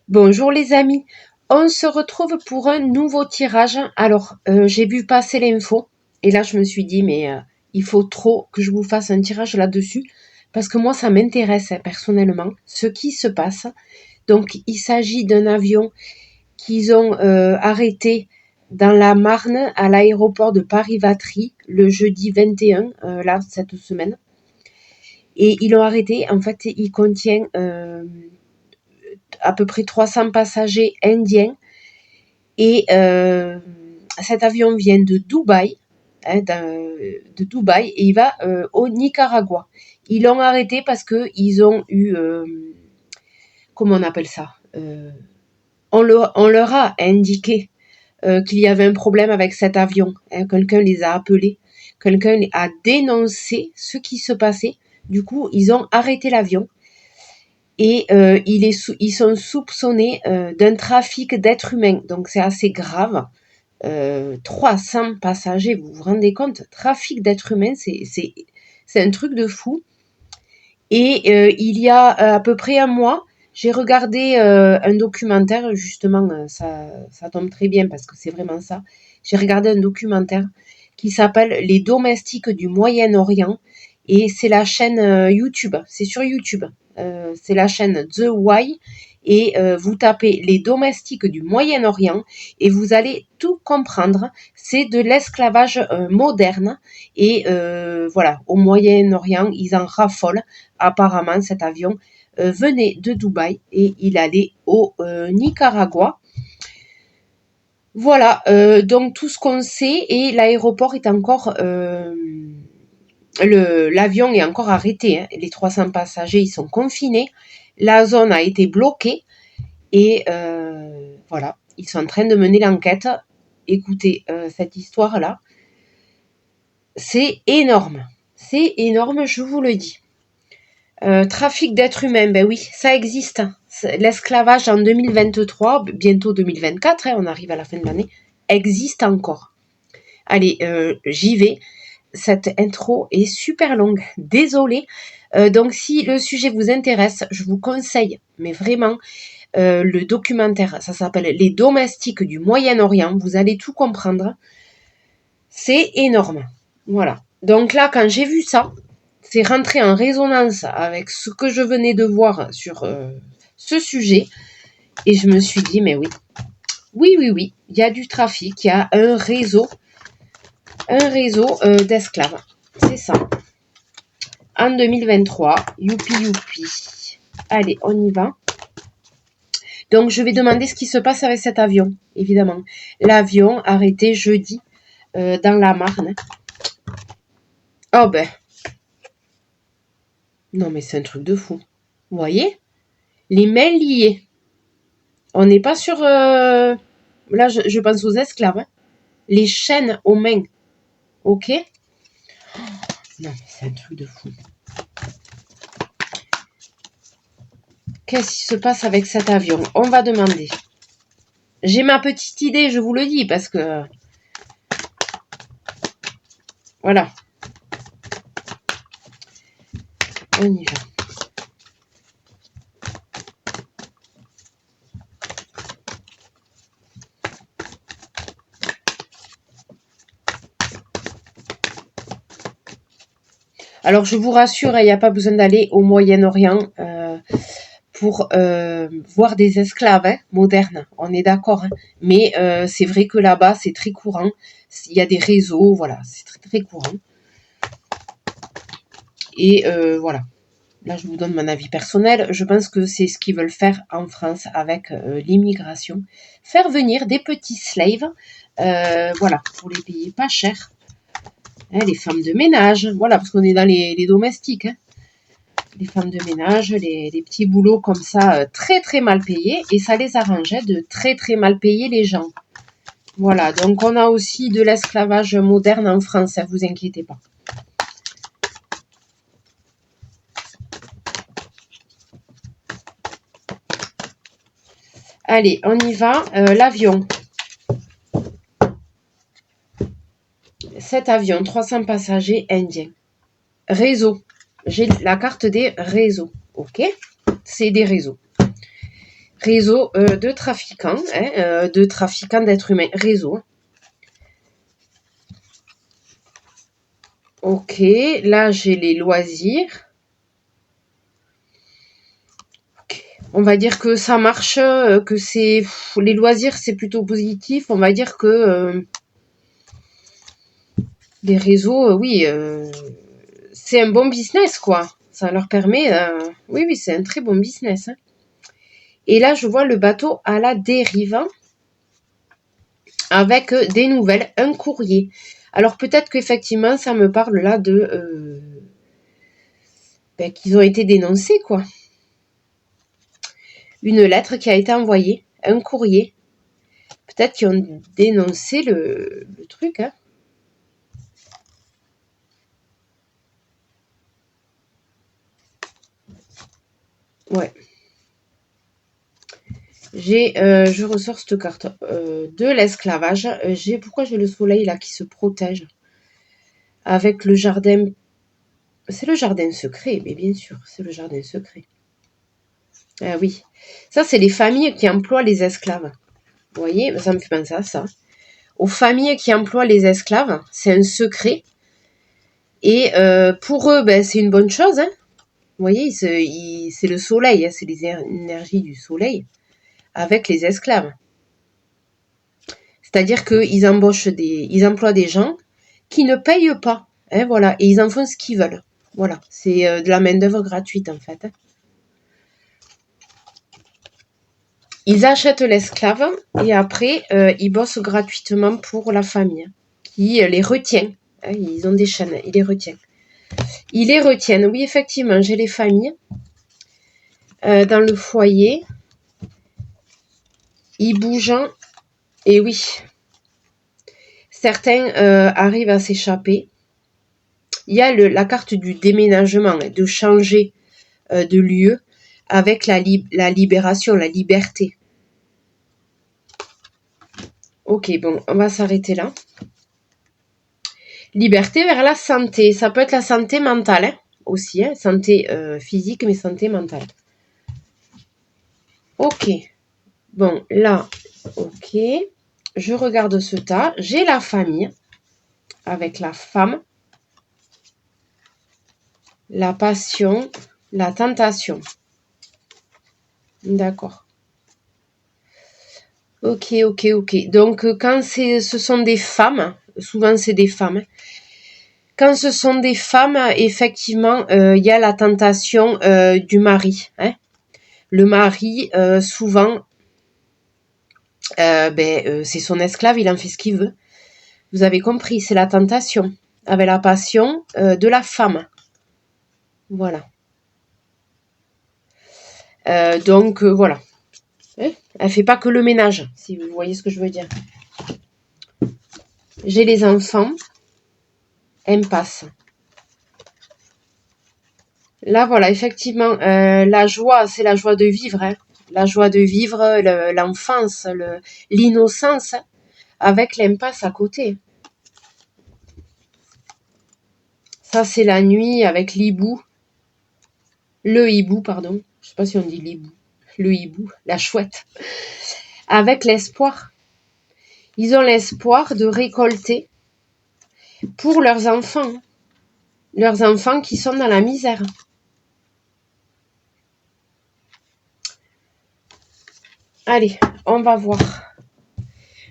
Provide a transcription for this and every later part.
Bonjour les amis, on se retrouve pour un nouveau tirage. Alors, j'ai vu passer l'info et là je me suis dit il faut trop que je vous fasse un tirage là-dessus parce que moi ça m'intéresse personnellement ce qui se passe. Donc il s'agit d'un avion qu'ils ont arrêté dans la Marne à l'aéroport de Paris-Vatry le jeudi 21, là cette semaine. Et ils l'ont arrêté, en fait il contient à peu près 300 passagers indiens. Et cet avion vient de Dubaï, de Dubaï, et il va au Nicaragua. Ils l'ont arrêté parce que ils ont eu, comment on appelle ça, on leur a indiqué qu'il y avait un problème avec cet avion. Quelqu'un les a appelés, quelqu'un a dénoncé ce qui se passait. Du coup, ils ont arrêté l'avion. Et ils sont soupçonnés d'un trafic d'êtres humains. Donc c'est assez grave. 300 passagers, vous vous rendez compte? Trafic d'êtres humains, c'est un truc de fou. Et il y a à peu près un mois, j'ai regardé un documentaire, justement, ça tombe très bien parce que c'est vraiment ça. J'ai regardé un documentaire qui s'appelle Les domestiques du Moyen-Orient et c'est la chaîne YouTube, c'est sur YouTube. C'est la chaîne The Why et vous tapez les domestiques du Moyen-Orient et vous allez tout comprendre. C'est de l'esclavage moderne et voilà, au Moyen-Orient, ils en raffolent. Apparemment, cet avion venait de Dubaï et il allait au Nicaragua. Voilà, donc tout ce qu'on sait et l'aéroport est encore l'avion est encore arrêté, hein. Les 300 passagers ils sont confinés, la zone a été bloquée et voilà, ils sont en train de mener l'enquête. Écoutez, cette histoire là, c'est énorme, je vous le dis. Trafic d'êtres humains, ben oui, ça existe. L'esclavage en 2023, bientôt 2024, hein, on arrive à la fin de l'année, existe encore. Allez, j'y vais. Cette intro est super longue, désolée. Donc si le sujet vous intéresse, je vous conseille, mais vraiment, le documentaire, ça s'appelle Les domestiques du Moyen-Orient, vous allez tout comprendre. C'est énorme. Voilà. Donc là, quand j'ai vu ça, c'est rentré en résonance avec ce que je venais de voir sur ce sujet. Et je me suis dit, mais oui, il y a du trafic, il y a un réseau d'esclaves. C'est ça. En 2023, youpi. Allez, on y va. Donc, je vais demander ce qui se passe avec cet avion, évidemment. L'avion arrêté jeudi dans la Marne. Oh ben, non mais c'est un truc de fou. Vous voyez? Les mains liées. On n'est pas sur... là, je pense aux esclaves. Hein. Les chaînes aux mains. Ok? Non, mais c'est un truc de fou. Qu'est-ce qui se passe avec cet avion? On va demander. J'ai ma petite idée, je vous le dis, parce que... Voilà. On y va. Alors, je vous rassure, il n'y a pas besoin d'aller au Moyen-Orient pour voir des esclaves modernes. On est d'accord. Hein. Mais c'est vrai que là-bas, c'est très courant. Il y a des réseaux, voilà, c'est très, très courant. Et voilà. Là, je vous donne mon avis personnel. Je pense que c'est ce qu'ils veulent faire en France avec l'immigration. Faire venir des petits slaves, voilà, pour les payer pas cher. Les femmes de ménage, voilà, parce qu'on est dans les domestiques. Hein. Les femmes de ménage, les petits boulots comme ça, très très mal payés. Et ça les arrangeait de très très mal payer les gens. Voilà, donc on a aussi de l'esclavage moderne en France, ne vous inquiétez pas. Allez, on y va. L'avion. Cet avion, 300 passagers indiens. Réseau. J'ai la carte des réseaux. Ok? C'est des réseaux. Réseau de trafiquants, hein, de trafiquants d'êtres humains. Réseau. Ok, là j'ai les loisirs. Okay. On va dire que ça marche, que c'est... Les loisirs c'est plutôt positif. On va dire que les réseaux, oui, c'est un bon business, quoi. Ça leur permet... oui, oui, c'est un très bon business. Hein. Et là, je vois le bateau à la dérive avec des nouvelles, un courrier. Alors peut-être qu'effectivement, ça me parle là de... qu'ils ont été dénoncés, quoi. Une lettre qui a été envoyée, un courrier. Peut-être qu'ils ont dénoncé le truc, hein. Ouais. Je ressors cette carte de l'esclavage. Pourquoi j'ai le soleil là qui se protège avec le jardin. C'est le jardin secret, mais bien sûr, c'est le jardin secret. Ah oui. Ça, c'est les familles qui emploient les esclaves. Vous voyez, ça me fait penser à ça. Aux familles qui emploient les esclaves, c'est un secret. Et pour eux, c'est une bonne chose. Hein. Vous voyez, c'est le soleil, hein, c'est les énergies du soleil avec les esclaves. C'est-à-dire qu'ils ils emploient des gens qui ne payent pas. Hein, voilà, et ils en font ce qu'ils veulent. Voilà, c'est de la main-d'œuvre gratuite en fait. Hein. Ils achètent l'esclave et après, ils bossent gratuitement pour la famille qui les retient. Hein, ils ont des chaînes, ils les retiennent. Ils les retiennent, oui, effectivement, j'ai les familles dans le foyer. Ils bougent, et oui, certains arrivent à s'échapper. Il y a la carte du déménagement, de changer de lieu avec la libération, la liberté. Ok, bon, on va s'arrêter là. Liberté vers la santé. Ça peut être la santé mentale hein, aussi. Hein, santé physique, mais santé mentale. Ok. Bon, là, ok. Je regarde ce tas. J'ai la famille avec la femme, la passion, la tentation. D'accord. Ok, ok, ok. Donc, quand ce sont des femmes, souvent c'est des femmes, quand ce sont des femmes, effectivement, il y a la tentation du mari. Hein. Le mari, souvent, c'est son esclave, il en fait ce qu'il veut. Vous avez compris, c'est la tentation. Avec la passion de la femme. Voilà. Donc, voilà. Hein, elle fait pas que le ménage, si vous voyez ce que je veux dire. J'ai les enfants. Impasse. Là, voilà, effectivement, la joie, c'est la joie de vivre. Hein. La joie de vivre, l'enfance, l'innocence, hein, avec l'impasse à côté. Ça, c'est la nuit avec l'hibou. Le hibou, pardon. Je sais pas si on dit l'hibou. Le hibou, la chouette. Avec l'espoir. Ils ont l'espoir de récolter pour leurs enfants. Leurs enfants qui sont dans la misère. Allez, on va voir.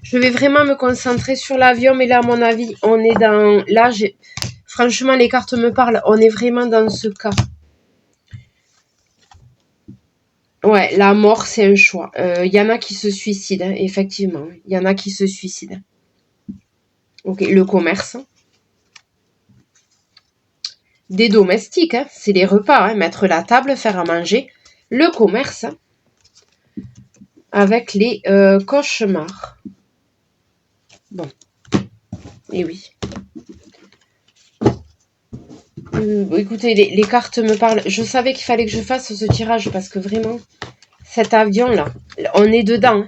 Je vais vraiment me concentrer sur l'avion, mais là, à mon avis, on est dans... Là, franchement, les cartes me parlent. On est vraiment dans ce cas. Ouais, la mort, c'est un choix. Y en a qui se suicident, hein, effectivement. Il y en a qui se suicident. Ok, le commerce. Des domestiques, hein, c'est les repas. Hein, mettre la table, faire à manger. Le commerce. Avec les cauchemars. Bon. Et oui. Écoutez, les cartes me parlent. Je savais qu'il fallait que je fasse ce tirage parce que vraiment, cet avion-là, on est dedans.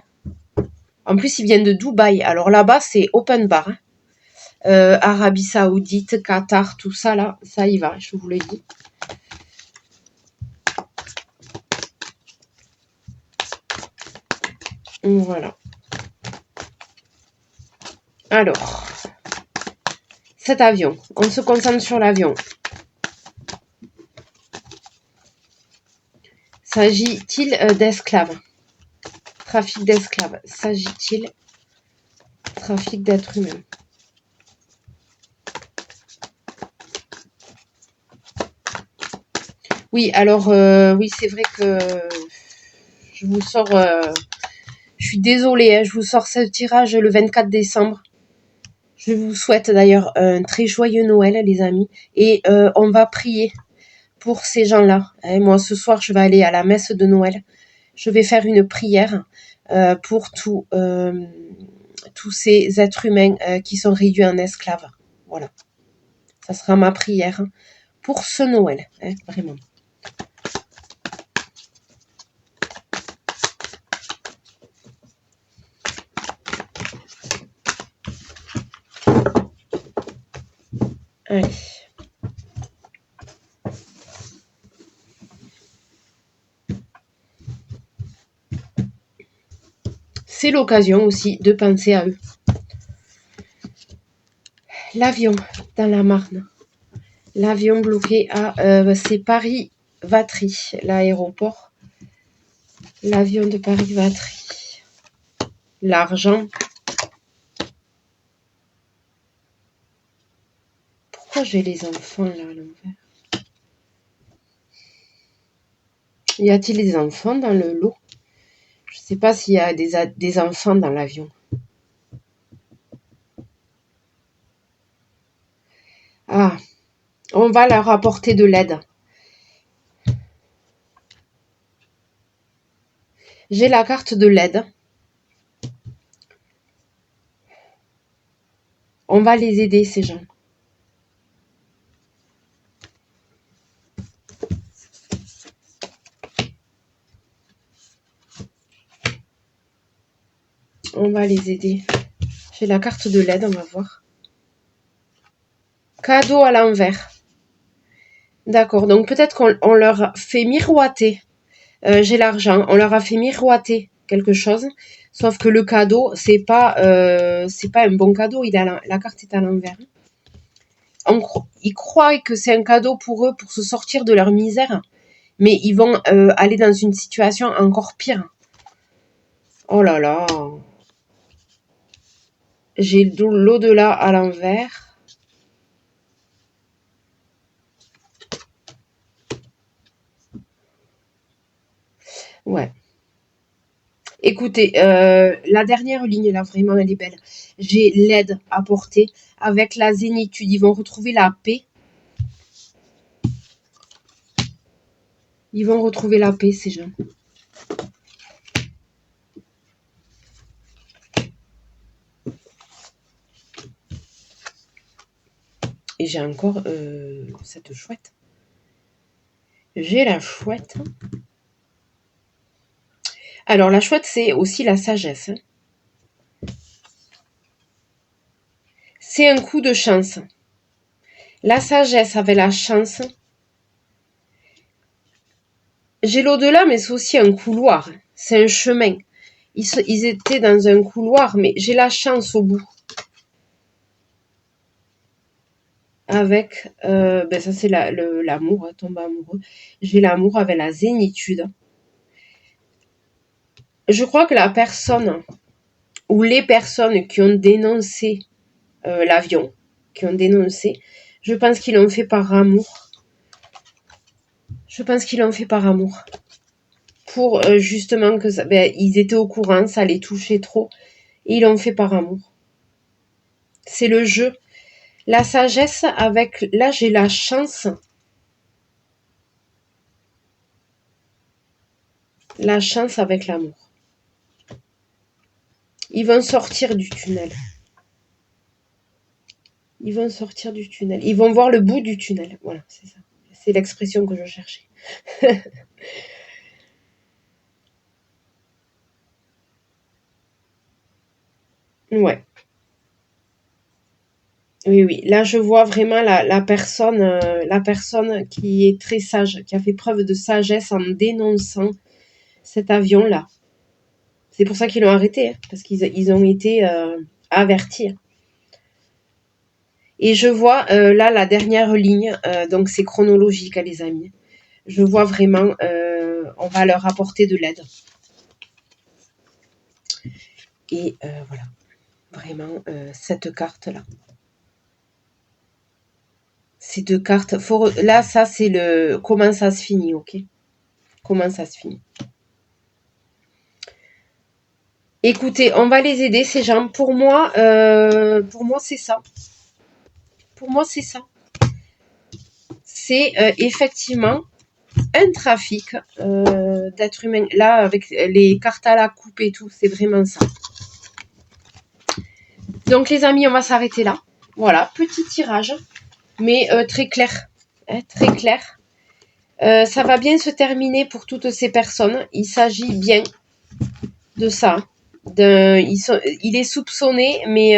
En plus, il vient de Dubaï. Alors là-bas, c'est open bar. Hein. Arabie Saoudite, Qatar, tout ça, là, ça y va, je vous le dis. Voilà. Alors, cet avion, on se concentre sur l'avion. S'agit-il d'esclaves? Trafic d'esclaves. S'agit-il trafic d'êtres humains? Oui, alors, oui, c'est vrai que je vous sors... je suis désolée, hein, je vous sors ce tirage le 24 décembre. Je vous souhaite d'ailleurs un très joyeux Noël, les amis. Et on va prier pour ces gens-là. Et moi, ce soir, je vais aller à la messe de Noël. Je vais faire une prière pour tous ces êtres humains qui sont réduits en esclaves. Voilà. Ça sera ma prière pour ce Noël, hein, vraiment. Allez. C'est l'occasion aussi de penser à eux. L'avion dans la Marne. L'avion bloqué à... c'est Paris-Vatry, l'aéroport. L'avion de Paris-Vatry. L'argent. Pourquoi j'ai les enfants là à l'envers? Y a-t-il des enfants dans le lot? Je ne sais pas s'il y a des enfants dans l'avion. Ah, on va leur apporter de l'aide. J'ai la carte de l'aide. On va les aider, ces gens. On va les aider. J'ai la carte de l'aide, on va voir. Cadeau à l'envers. D'accord, donc peut-être qu'on leur fait miroiter. J'ai l'argent, on leur a fait miroiter quelque chose. Sauf que le cadeau, c'est pas un bon cadeau. La carte est à l'envers. Ils croient que c'est un cadeau pour eux, pour se sortir de leur misère. Mais ils vont aller dans une situation encore pire. Oh là là. J'ai l'au-delà à l'envers. Ouais. Écoutez, la dernière ligne là, vraiment, elle est belle. J'ai l'aide apportée avec la zénitude. Ils vont retrouver la paix. Ils vont retrouver la paix, ces gens. Et j'ai encore cette chouette. J'ai la chouette. Alors, la chouette, c'est aussi la sagesse. C'est un coup de chance. La sagesse avec la chance. J'ai l'au-delà, mais c'est aussi un couloir. C'est un chemin. Ils étaient dans un couloir, mais j'ai la chance au bout. Avec, ça c'est l'amour, tomber amoureux. J'ai l'amour avec la zénitude. Je crois que la personne ou les personnes qui ont dénoncé l'avion, qui ont dénoncé, je pense qu'ils l'ont fait par amour. Je pense qu'ils l'ont fait par amour. Pour justement que ça, ils étaient au courant, ça les touchait trop. Et ils l'ont fait par amour. C'est le jeu. La sagesse avec... Là, j'ai la chance. La chance avec l'amour. Ils vont sortir du tunnel. Ils vont sortir du tunnel. Ils vont voir le bout du tunnel. Voilà, c'est ça. C'est l'expression que je cherchais. Ouais. Oui, oui. Là, je vois vraiment la personne qui est très sage, qui a fait preuve de sagesse en dénonçant cet avion-là. C'est pour ça qu'ils l'ont arrêté, hein, parce qu'ils ont été avertis. Et je vois là la dernière ligne, donc c'est chronologique, hein, les amis. Je vois vraiment, on va leur apporter de l'aide. Et voilà, vraiment cette carte-là. Ces deux cartes, là ça c'est le comment ça se finit, ok? Comment ça se finit. Écoutez, on va les aider ces gens. Pour moi c'est ça. Pour moi c'est ça. C'est effectivement un trafic d'êtres humains. Là, avec les cartes à la coupe et tout, c'est vraiment ça. Donc les amis, on va s'arrêter là. Voilà, petit tirage, mais très clair. Hein, très clair. Ça va bien se terminer pour toutes ces personnes. Il s'agit bien de ça. Il est soupçonné, mais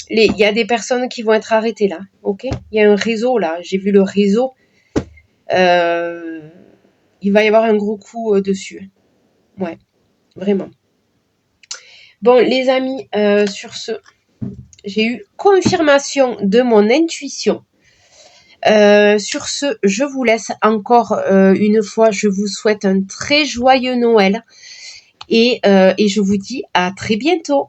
il y a des personnes qui vont être arrêtées là. Ok, il y a un réseau là. J'ai vu le réseau. Il va y avoir un gros coup dessus. Ouais, vraiment. Bon, les amis, sur ce, j'ai eu confirmation de mon intuition. Sur ce, je vous laisse encore une fois. Je vous souhaite un très joyeux Noël et je vous dis à très bientôt.